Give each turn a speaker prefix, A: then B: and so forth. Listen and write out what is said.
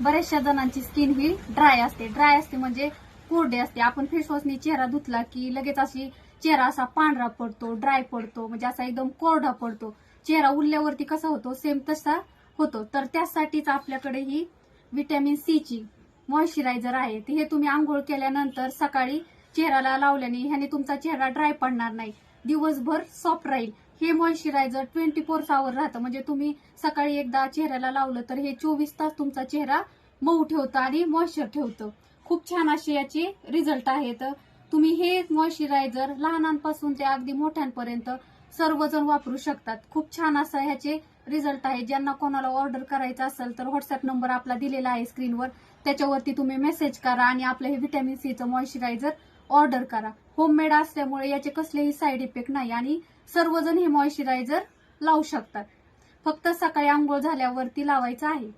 A: बऱ्याचशा जणांची स्किन ही ड्राय असते म्हणजे कोरडी असते. आपण फेसवॉशनी चेहरा धुतला की लगेच अशी चेहरा असा पांढरा पडतो, ड्राय पडतो, म्हणजे असा एकदम कोरडा पडतो. चेहरा उरल्यावरती कसा होतो सेम तसा होतो. तर त्यासाठीच आपल्याकडे ही व्हिटॅमिन सी ची मॉइश्चरायझर आहे. हे तुम्ही आंघोळ केल्यानंतर सकाळी चेहऱ्याला लावल्याने ह्याने तुमचा चेहरा ड्राय पडणार नाही, दिवसभर सॉफ्ट राहील. हे मॉइश्चरायझर 24 आवर राहतं, म्हणजे तुम्ही सकाळी एकदा चेहऱ्याला लावलं तर हे 24 तास तुमचा चेहरा मऊ ठेवतं आणि मॉइश्चर ठेवतं. खूप छान असे याचे रिझल्ट आहेत. तुम्ही हे मॉइश्चरायझर लहानांपासून ते अगदी मोठ्यांपर्यंत सर्वजण वापरू शकतात. खूप छान असं ह्याचे रिझल्ट आहे. ज्यांना कोणाला ऑर्डर करायचं असेल तर व्हॉट्सअप नंबर आपला दिलेला आहे स्क्रीनवर, त्याच्यावरती तुम्ही मेसेज करा आणि आपलं हे व्हिटॅमिन सीचं मॉइश्चरायझर ऑर्डर करा. होममेड असल्यामुळे याचे कसलेही साईड इफेक्ट नाही आणि सर्वजण हे मॉइश्चरायझर लावू शकतात. फक्त सकाळी आंघोळ झाल्यावरती लावायचं आहे.